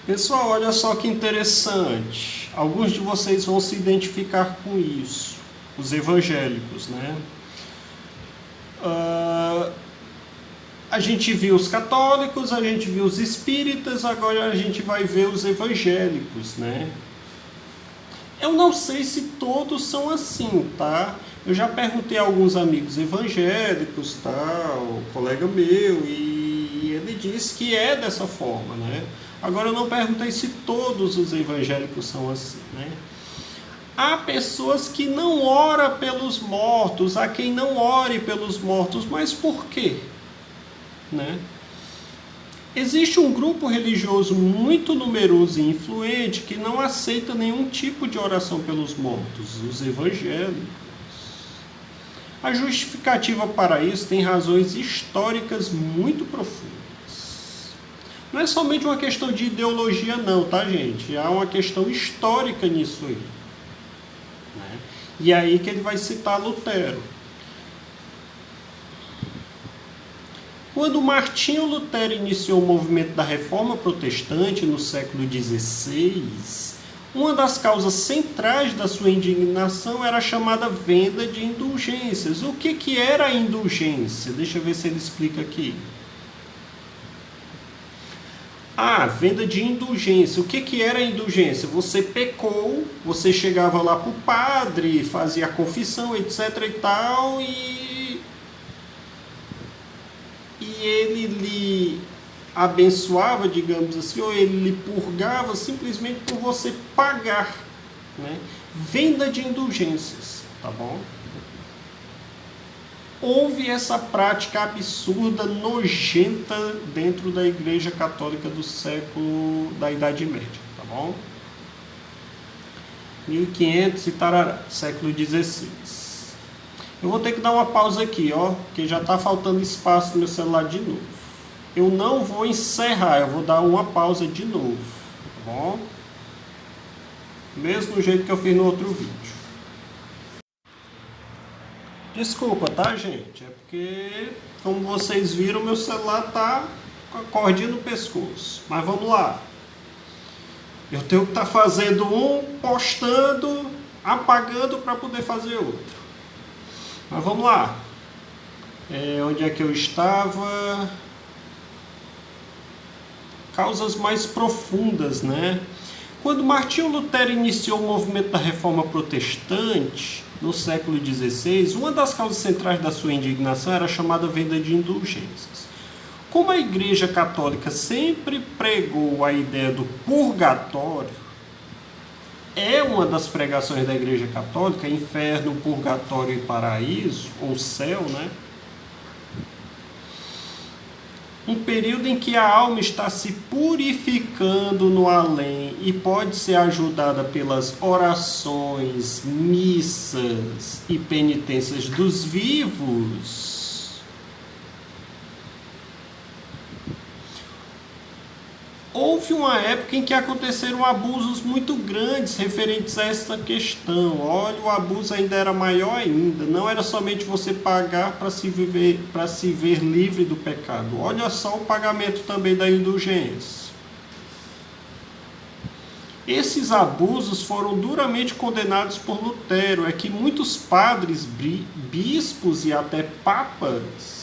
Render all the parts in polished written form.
Pessoal, olha só que interessante. Alguns de vocês vão se identificar com isso. Os evangélicos, né? A gente viu os católicos, a gente viu os espíritas, agora a gente vai ver os evangélicos, né? Eu não sei se todos são assim, tá? Eu já perguntei a alguns amigos evangélicos, tá? O colega meu, e ele disse que é dessa forma, né? Agora eu não perguntei se todos os evangélicos são assim, né? Há pessoas que não oram pelos mortos, há quem não ore pelos mortos, mas por quê? Né? Existe um grupo religioso muito numeroso e influente que não aceita nenhum tipo de oração pelos mortos, os evangélicos. A justificativa para isso tem razões históricas muito profundas. Não é somente uma questão de ideologia não, tá, gente? Há uma questão histórica nisso aí. Né? E é aí que ele vai citar Lutero. Quando Martinho Lutero iniciou o movimento da Reforma Protestante no século XVI, uma das causas centrais da sua indignação era a chamada venda de indulgências. O que era a indulgência? Deixa eu ver se ele explica aqui. Venda de indulgência. O que era a indulgência? Você pecou, você chegava lá para o padre, fazia a confissão, etc. e tal, e ele lhe abençoava, digamos assim, ou ele lhe purgava simplesmente por você pagar, né? Venda de indulgências, tá bom? Houve essa prática absurda, nojenta dentro da Igreja Católica do século da Idade Média, tá bom? 1500 e tarará, século XVI. Eu vou ter que dar uma pausa aqui, ó, porque já está faltando espaço no meu celular de novo. Eu não vou encerrar, eu vou dar uma pausa de novo, tá bom? Mesmo jeito que eu fiz no outro vídeo. Desculpa, tá, gente? É porque, como vocês viram, meu celular tá com a cordinha no pescoço. Mas vamos lá. Eu tenho que estar fazendo um, postando, apagando para poder fazer outro. Mas vamos lá. Onde é que eu estava? Causas mais profundas, né? Quando Martinho Lutero iniciou o movimento da Reforma Protestante, no século XVI, uma das causas centrais da sua indignação era a chamada venda de indulgências. Como a Igreja Católica sempre pregou a ideia do purgatório, é uma das pregações da Igreja Católica, inferno, purgatório e paraíso, ou céu, né? Um período em que a alma está se purificando no além e pode ser ajudada pelas orações, missas e penitências dos vivos. Houve uma época em que aconteceram abusos muito grandes referentes a essa questão. Olha, o abuso ainda era maior ainda. Não era somente você pagar para se ver livre do pecado. Olha só o pagamento também da indulgência. Esses abusos foram duramente condenados por Lutero. É que muitos padres, bispos e até papas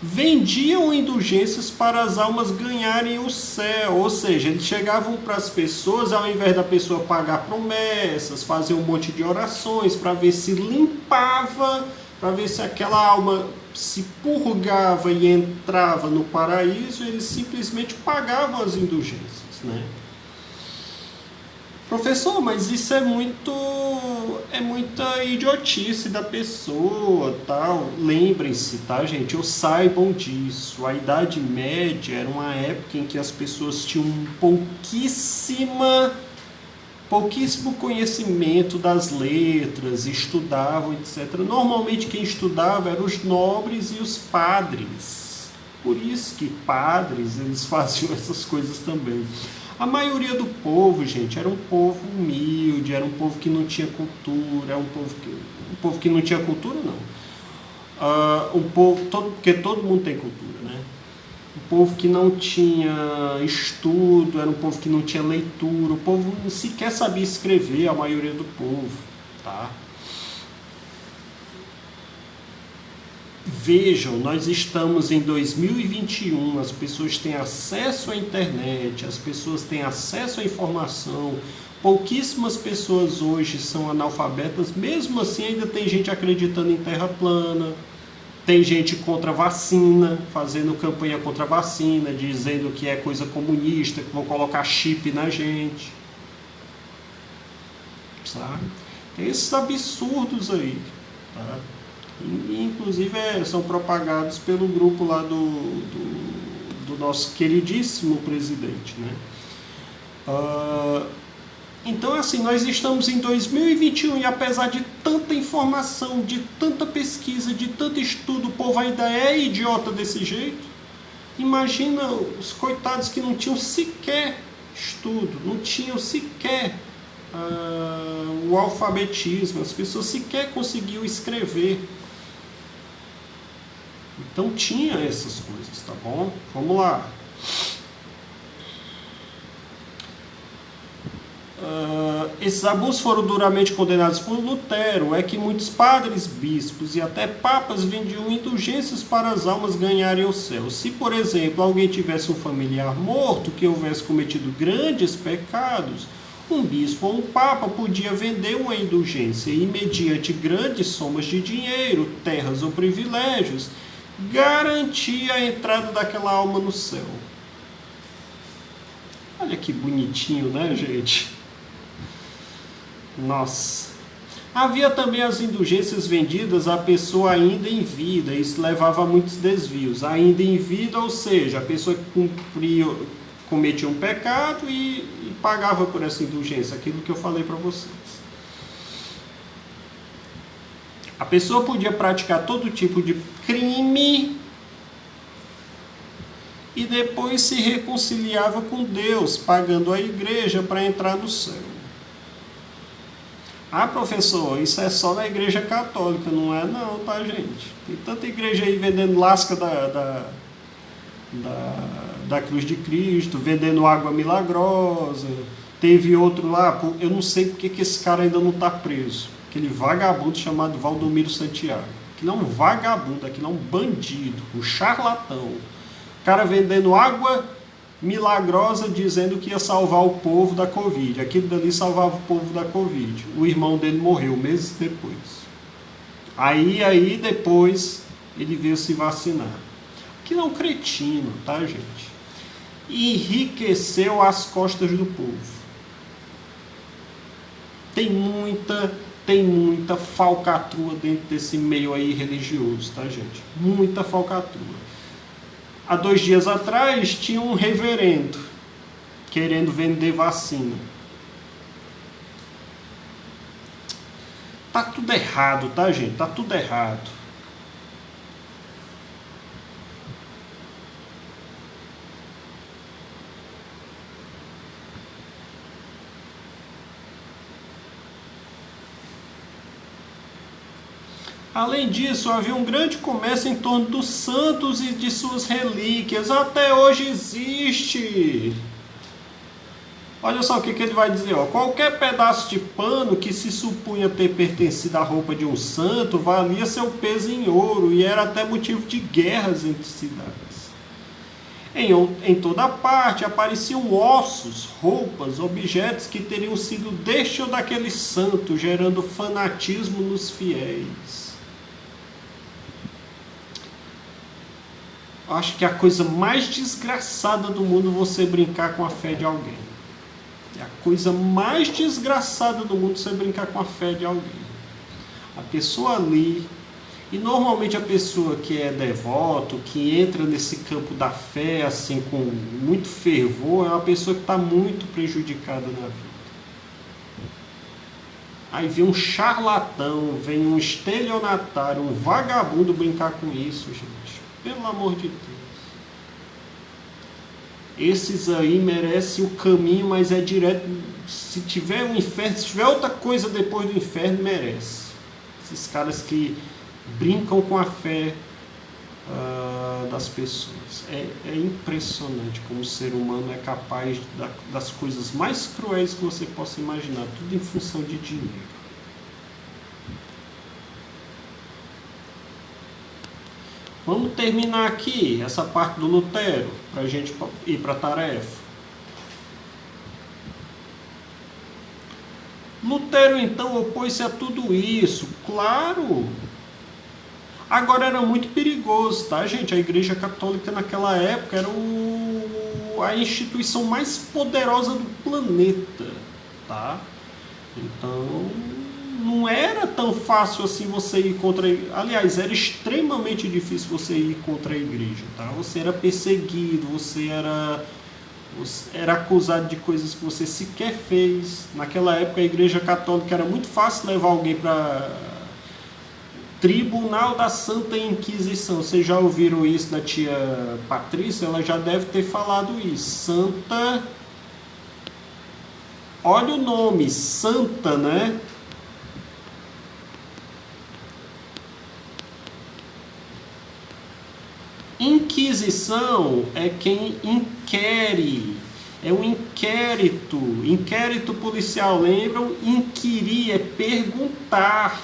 vendiam indulgências para as almas ganharem o céu, ou seja, eles chegavam para as pessoas, ao invés da pessoa pagar promessas, fazer um monte de orações para ver se limpava, para ver se aquela alma se purgava e entrava no paraíso, eles simplesmente pagavam as indulgências, né? Professor, mas isso é muita idiotice da pessoa, tal. Lembrem-se, tá, gente? Ou saibam disso. A Idade Média era uma época em que as pessoas tinham pouquíssimo conhecimento das letras, estudavam, etc. Normalmente quem estudava eram os nobres e os padres. Por isso que padres, eles faziam essas coisas também. A maioria do povo, gente, era um povo humilde, era um povo que não tinha cultura, um povo que não tinha cultura, não. Porque todo mundo tem cultura, né? Um povo que não tinha estudo, era um povo que não tinha leitura, o povo sequer sabia escrever, a maioria do povo, tá? Vejam, nós estamos em 2021, as pessoas têm acesso à internet, as pessoas têm acesso à informação, pouquíssimas pessoas hoje são analfabetas, mesmo assim ainda tem gente acreditando em terra plana, tem gente contra a vacina, fazendo campanha contra a vacina, dizendo que é coisa comunista, que vão colocar chip na gente, sabe? Tem esses absurdos aí, tá? Inclusive são propagados pelo grupo lá do nosso queridíssimo presidente, né? Então, assim, nós estamos em 2021 e apesar de tanta informação, de tanta pesquisa, de tanto estudo, o povo ainda é idiota desse jeito. Imagina os coitados que não tinham sequer estudo, não tinham sequer o alfabetismo, as pessoas sequer conseguiam escrever. Então tinha essas coisas, tá bom? Vamos lá. Esses abusos foram duramente condenados por Lutero. É que muitos padres, bispos e até papas vendiam indulgências para as almas ganharem o céu. Se, por exemplo, alguém tivesse um familiar morto que houvesse cometido grandes pecados, um bispo ou um papa podia vender uma indulgência e, mediante grandes somas de dinheiro, terras ou privilégios, garantir a entrada daquela alma no céu. Olha que bonitinho, né, gente? Nossa. Havia também as indulgências vendidas à pessoa ainda em vida. Isso levava a muitos desvios. Ainda em vida, ou seja, a pessoa cometia um pecado e pagava por essa indulgência, aquilo que eu falei para vocês. A pessoa podia praticar todo tipo de crime e depois se reconciliava com Deus, pagando a igreja para entrar no céu. Ah, professor, isso é só na igreja católica, não é não, tá, gente? Tem tanta igreja aí vendendo lasca da cruz de Cristo, vendendo água milagrosa. Teve outro lá, eu não sei porque que esse cara ainda não está preso. Aquele vagabundo chamado Valdomiro Santiago. Aquilo é um vagabundo, aquilo é um bandido, um charlatão. O cara vendendo água milagrosa, dizendo que ia salvar o povo da Covid. Aquilo dali salvava o povo da Covid. O irmão dele morreu meses depois. Aí depois ele veio se vacinar. Aquilo é um cretino, tá, gente? Enriqueceu as costas do povo. Tem muita falcatrua dentro desse meio aí religioso, tá, gente? Muita falcatrua. Há 2 dias atrás tinha um reverendo querendo vender vacina. Tá tudo errado, tá, gente? Tá tudo errado. Além disso, havia um grande comércio em torno dos santos e de suas relíquias. Até hoje existe. Olha só o que ele vai dizer. Ó. Qualquer pedaço de pano que se supunha ter pertencido à roupa de um santo valia seu peso em ouro e era até motivo de guerras entre cidades. Em toda parte apareciam ossos, roupas, objetos que teriam sido deste ou daquele santo, gerando fanatismo nos fiéis. Acho que a coisa mais desgraçada do mundo é você brincar com a fé de alguém. É a coisa mais desgraçada do mundo você brincar com a fé de alguém. A pessoa ali, e normalmente a pessoa que é devoto, que entra nesse campo da fé assim com muito fervor, é uma pessoa que está muito prejudicada na vida. Aí vem um charlatão, vem um estelionatário, um vagabundo brincar com isso, gente. Pelo amor de Deus. Esses aí merecem o caminho, mas é direto. Se tiver um inferno, se tiver outra coisa depois do inferno, merece. Esses caras que brincam com a fé, das pessoas. É impressionante como o ser humano é capaz das coisas mais cruéis que você possa imaginar, tudo em função de dinheiro. Vamos terminar aqui essa parte do Lutero, para a gente ir para a tarefa. Lutero, então, opôs-se a tudo isso, claro. Agora era muito perigoso, tá, gente? A Igreja Católica naquela época era a instituição mais poderosa do planeta, tá? Então, não era tão fácil assim você ir contra... Aliás, era extremamente difícil você ir contra a igreja, tá? Você era perseguido, você era acusado de coisas que você sequer fez. Naquela época, a Igreja Católica era muito fácil levar alguém para Tribunal da Santa Inquisição. Vocês já ouviram isso da tia Patrícia? Ela já deve ter falado isso. Santa... Olha o nome, Santa, né? Inquisição é quem inquere, é um inquérito, inquérito policial, lembram? Inquirir é perguntar,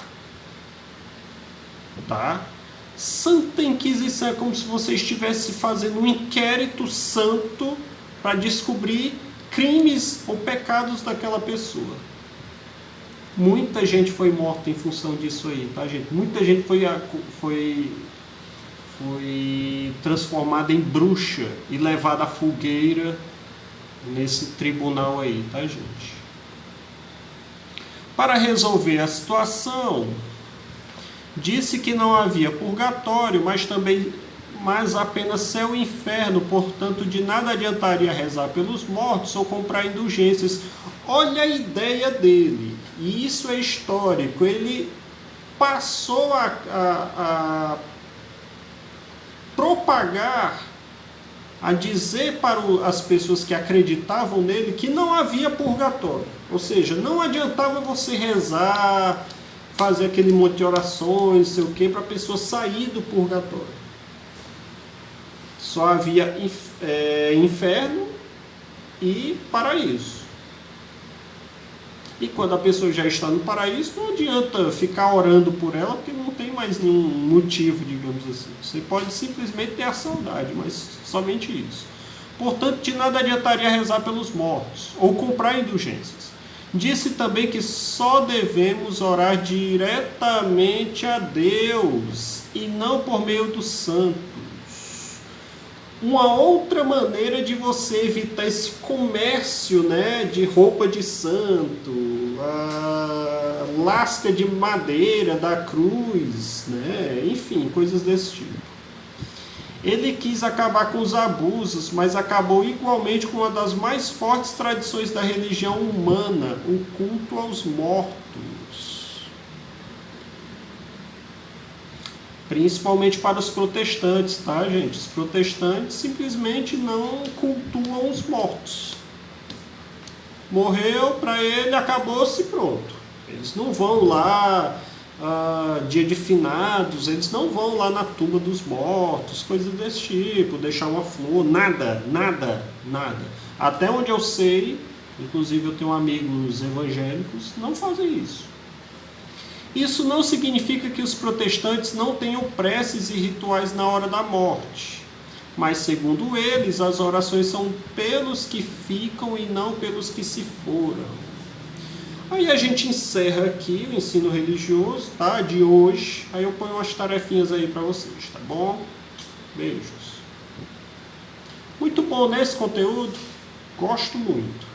tá? Santa Inquisição é como se você estivesse fazendo um inquérito santo para descobrir crimes ou pecados daquela pessoa. Muita gente foi morta em função disso aí, tá, gente? Muita gente foi transformada em bruxa e levada à fogueira nesse tribunal aí, tá, gente? Para resolver a situação, disse que não havia purgatório, mas apenas céu e inferno, portanto de nada adiantaria rezar pelos mortos ou comprar indulgências. Olha a ideia dele, e isso é histórico. Ele passou a propagar, a dizer para as pessoas que acreditavam nele que não havia purgatório. Ou seja, não adiantava você rezar, fazer aquele monte de orações, sei o que, para a pessoa sair do purgatório. Só havia inferno e paraíso. E quando a pessoa já está no paraíso, não adianta ficar orando por ela, porque não tem mais nenhum motivo, digamos assim. Você pode simplesmente ter a saudade, mas somente isso. Portanto, de nada adiantaria rezar pelos mortos, ou comprar indulgências. Disse também que só devemos orar diretamente a Deus, e não por meio dos santos. Uma outra maneira de você evitar esse comércio, né, de roupa de santo, a lasca de madeira da cruz, né, enfim, coisas desse tipo. Ele quis acabar com os abusos, mas acabou igualmente com uma das mais fortes tradições da religião humana, o culto aos mortos. Principalmente para os protestantes, tá, gente? Os protestantes simplesmente não cultuam os mortos. Morreu, para ele, acabou-se, pronto. Eles não vão lá, dia de finados, eles não vão lá na tumba dos mortos, coisas desse tipo, deixar uma flor, nada. Até onde eu sei, inclusive eu tenho amigos evangélicos, não fazem isso. Isso não significa que os protestantes não tenham preces e rituais na hora da morte, mas segundo eles, as orações são pelos que ficam e não pelos que se foram. Aí a gente encerra aqui o ensino religioso, tá, de hoje. Aí eu ponho umas tarefinhas aí para vocês, tá bom? Beijos. Muito bom, né, esse conteúdo? Gosto muito.